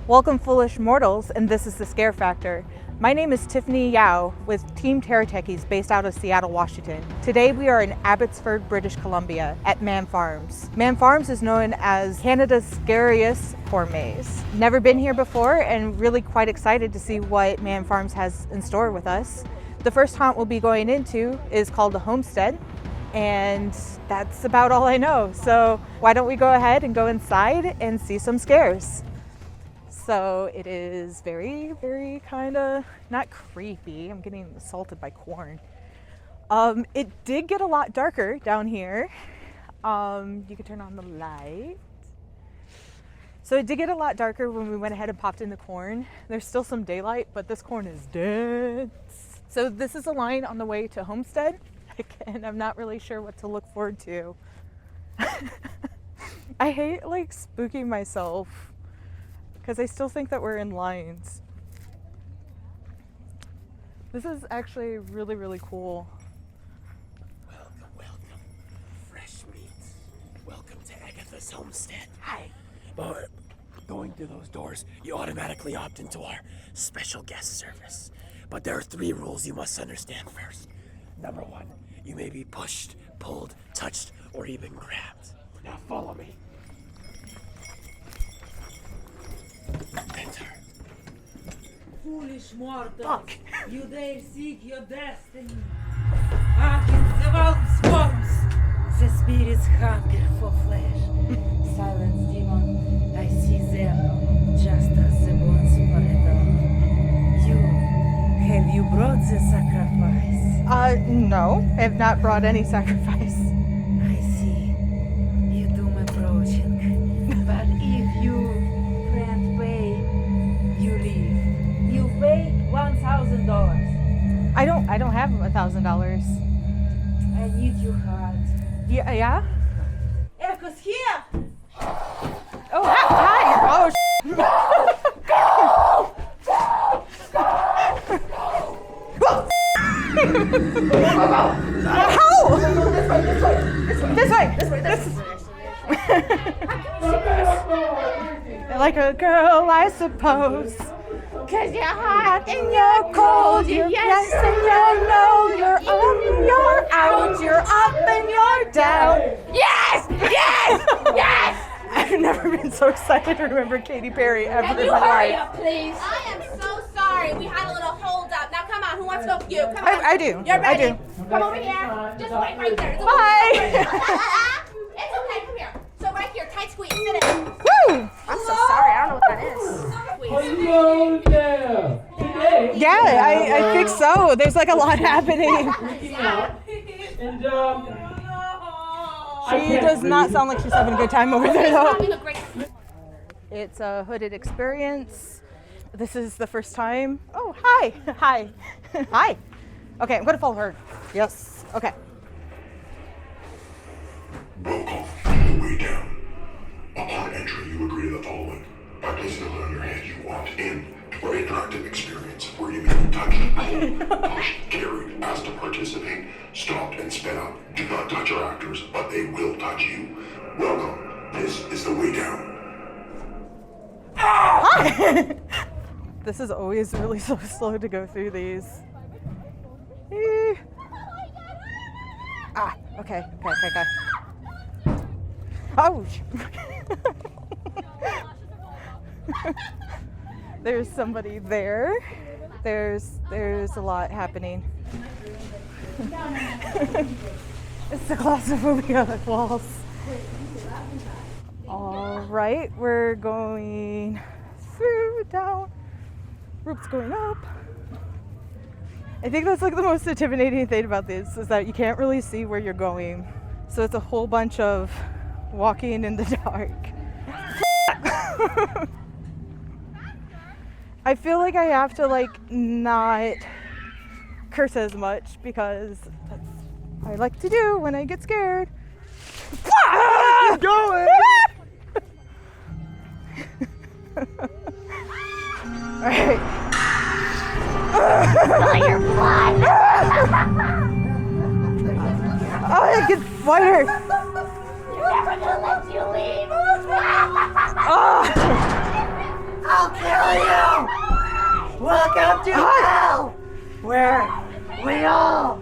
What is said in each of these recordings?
Welcome, foolish mortals, and this is the Scare Factor. My name is Tiphennie Yao with Team Terror Techies based out of Seattle, Washington. Today we are in Abbotsford, British Columbia at Maan Farms. Maan Farms is known as Canada's scariest corn maze. Never been here before and really quite excited to see what Maan Farms has in store with us. The first haunt we'll be going into is called the Homestead, and that's about all I know. So why don't we go ahead and go inside and see some scares. So it is very, very kind of not creepy. I'm getting assaulted by corn. It did get a lot darker down here. You can turn on the light. So it did get a lot darker when we went ahead and popped in the corn. There's still some daylight, but this corn is dense. So this is a line on the way to Homestead. Again, I'm not really sure what to look forward to. I hate like spooking myself, because I still think that we're in lines. This is actually really, really cool. Welcome. Fresh meats. Welcome to Agatha's Homestead. Hi. But going through those doors, you automatically opt into our special guest service. But there are 3 rules you must understand first. Number 1, you may be pushed, pulled, touched, or even grabbed. Now follow me. Enter. Foolish mortals, Fuck. you dare seek your destiny. Up in the world storms, the spirits hunger for flesh. Silence, demon, I see them just as the bones for a dog. Have you brought the sacrifice? No, I have not brought any sacrifice. I see. You doom approaching. But if you can't pay, you leave. You pay $1,000. I don't have $1,000. I need your heart. Yeah? Echo's here! Oh, hi! How? This way. Like a girl, I suppose. 'Cause you're hot and you're cold, you're yes and you're no, you're up and you're out, you're up and you're down. Yes! I've never been so excited to remember Katy Perry ever Can in you my hurry life. up, please? I am so sorry. We had a little hold up. Now come on. Who wants to go with you? Come on. I do. You're ready. I do. Come over here. Just wait right there. Bye. It's okay. Come here. So right here, tight squeeze. Sit in. Woo! I'm so sorry. I don't know what that is. Hello there! Today, Yeah, I think so. There's like a lot happening. and She does not sound like she's having a good time over there though. Having a great. It's a hooded experience. This is the first time. Oh, hi. Hi. Hi. Okay, I'm gonna follow her. Yes. Okay. Welcome to the way down. Upon entry, you agree to the following. By placing a on your head, you opt in for an interactive experience where you may be touched, pulled, pushed, carried, asked to participate, stopped, and spit out. Do not touch our actors, but they will touch you. Welcome. This is the way down. Hi. This is always really so slow to go through these. Okay. Ouch. There's somebody there. There's a lot happening. It's the claustrophobia of the walls. All right, we're going through, down, ropes going up. I think that's like the most intimidating thing about this is that you can't really see where you're going. So it's a whole bunch of walking in the dark. I feel like I have to like not curse as much because that's what I like to do when I get scared. Keep going! Alright. Your blood. Oh, it gets whiter. Never gonna let you leave. Oh. Oh I'll kill you! Welcome to hell! Where we all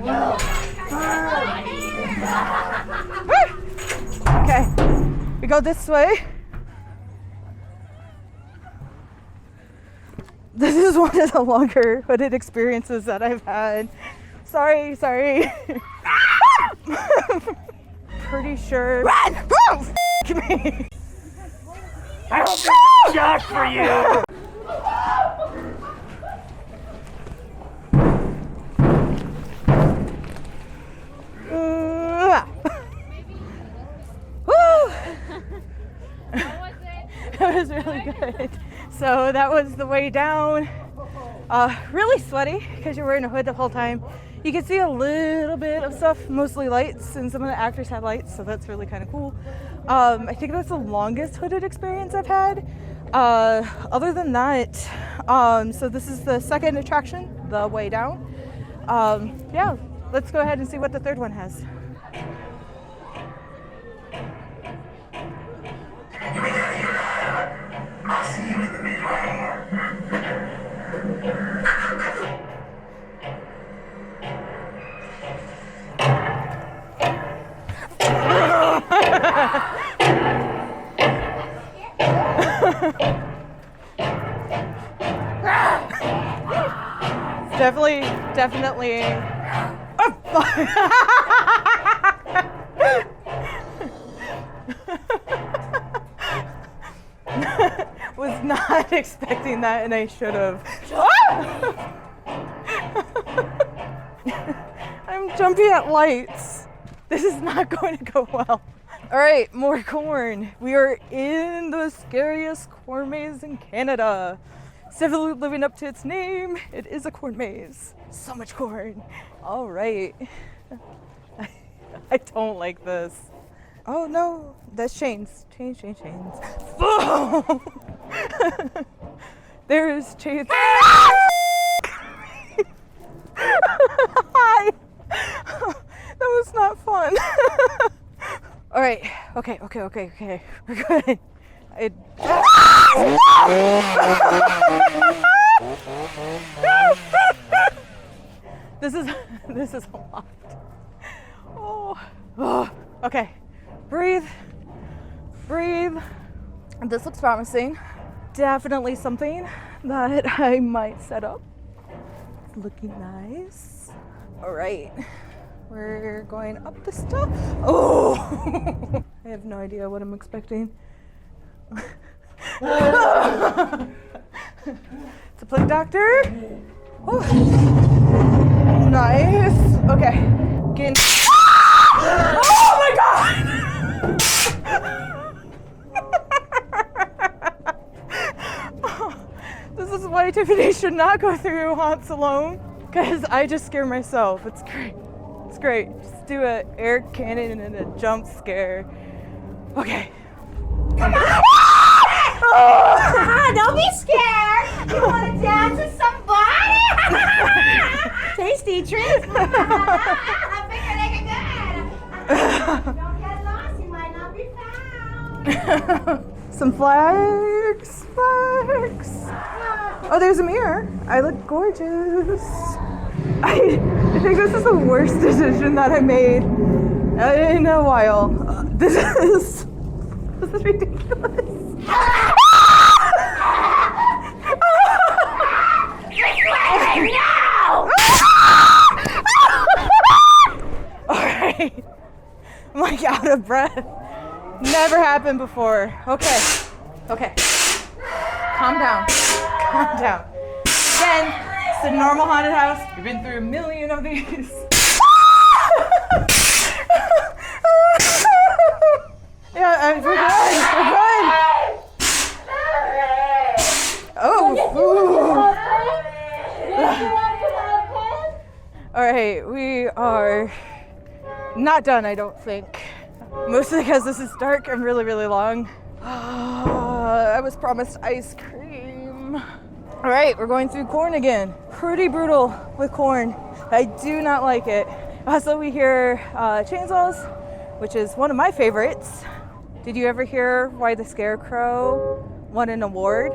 will burn! Okay, we go this way. This is one of the longer hooded experiences that I've had. Sorry. Pretty sure. Run! Oh, me. I hope there's a shot for you! Woo! That was really good. So that was the way down. Really sweaty because you're wearing a hood the whole time. You can see a little bit of stuff, mostly lights, and some of the actors had lights, so that's really kind of cool. I think that's the longest hooded experience I've had. Other than that, so this is the second attraction, the way down. Yeah, let's go ahead and see what the third one has. Definitely. Was not expecting that, and I should have. I'm jumpy at lights. This is not going to go well. All right, more corn. We are in the scariest corn maze in Canada. It's definitely living up to its name. It is a corn maze. So much corn. All right. I don't like this. Oh no, that's chains. Chains. Oh! There's chains. Hi. That was not fun. All right. Okay. We're good. This is a lot. Oh. Okay. Breathe. This looks promising. Definitely something that I might set up. It's looking nice. All right. We're going up the stuff. Oh! I have no idea what I'm expecting. It's a plague doctor. Oh. Nice. Okay. Again. Oh my god! This is why Tiffany should not go through haunts alone, because I just scare myself. It's great. Just do an air cannon and a jump scare. Okay. Come on! Don't be scared! You want to dance with somebody? Tasty treats! I figured they good. Don't get lost, you might not be found. Some flags. Oh, there's a mirror. I look gorgeous. I think this is the worst decision that I made in a while. This is ridiculous. No! Alright. I'm like out of breath. Never happened before. Okay. Calm down. Again, it's a normal haunted house. We've been through a million of these. Yeah, we're good. Oh. All right, we are not done, I don't think. Mostly because this is dark and really, really long. I was promised ice cream. All right, we're going through corn again. Pretty brutal with corn. I do not like it. Also, we hear chainsaws, which is one of my favorites. Did you ever hear why the scarecrow won an award.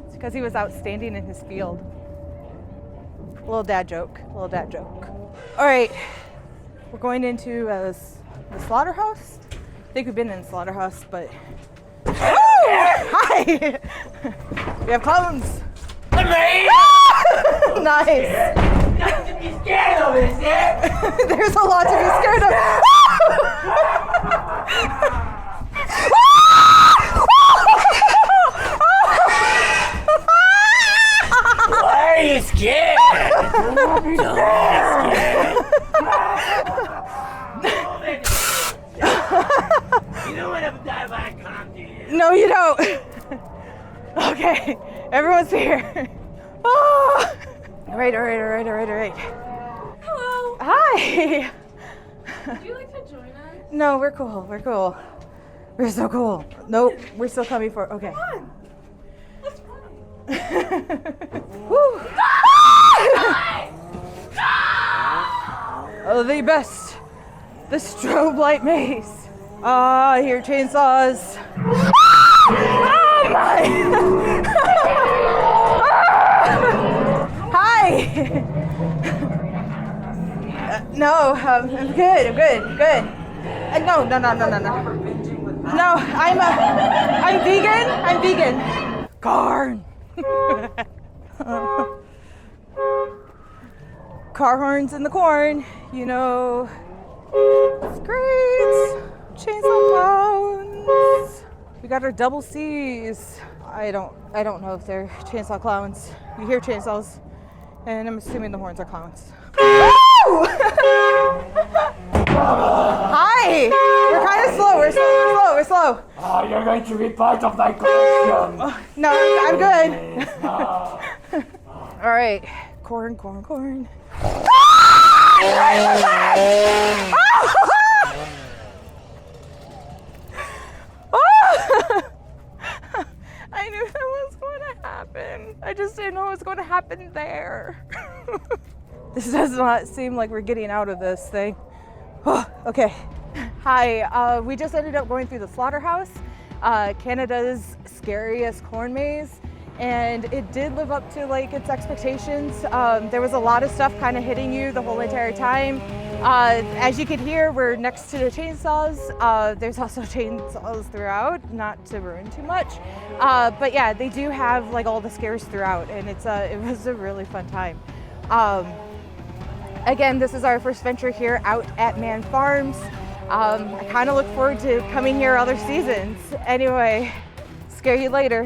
It's because he was outstanding in his field. Little dad joke, little dad joke. All right, we're going into the slaughterhouse. I think we've been in the slaughterhouse, but. Oh, hi! We have clones. Nice. Nothing to be scared of, is there? There's a lot to be scared of. Why are you scared? Don't be scared. You don't want to die by a cop, do you? No, you don't. Okay, everyone's here. Oh. All right. Hello. Hi. Would you like to join us? No, we're cool. We're so cool. Nope, we're still coming for. Okay. Come on. Let's run. Woo. Oh, the best. The strobe light maze. I hear chainsaws. Oh my! Hi. No, I'm good. No. No, I'm vegan. Corn. Car horns in the corn, you know. It's great. Chainsaw clowns. We got our double C's. I don't know if they're chainsaw clowns. You hear chainsaws, and I'm assuming the horns are clowns. Hi! We're kind of slow. We're slow. Oh, you're going to be part of my collection. No, I'm good. All right. Corn. I knew that was going to happen. I just didn't know it was going to happen there. This does not seem like we're getting out of this thing. Oh, okay. Hi, we just ended up going through the Slaughterhouse, Canada's scariest corn maze, and it did live up to like its expectations. There was a lot of stuff kind of hitting you the whole entire time. As you can hear, we're next to the chainsaws. There's also chainsaws throughout, not to ruin too much. But yeah, they do have like all the scares throughout, and it was a really fun time. Again, this is our first venture here out at Maan Farms. I kind of look forward to coming here other seasons. Anyway, scare you later.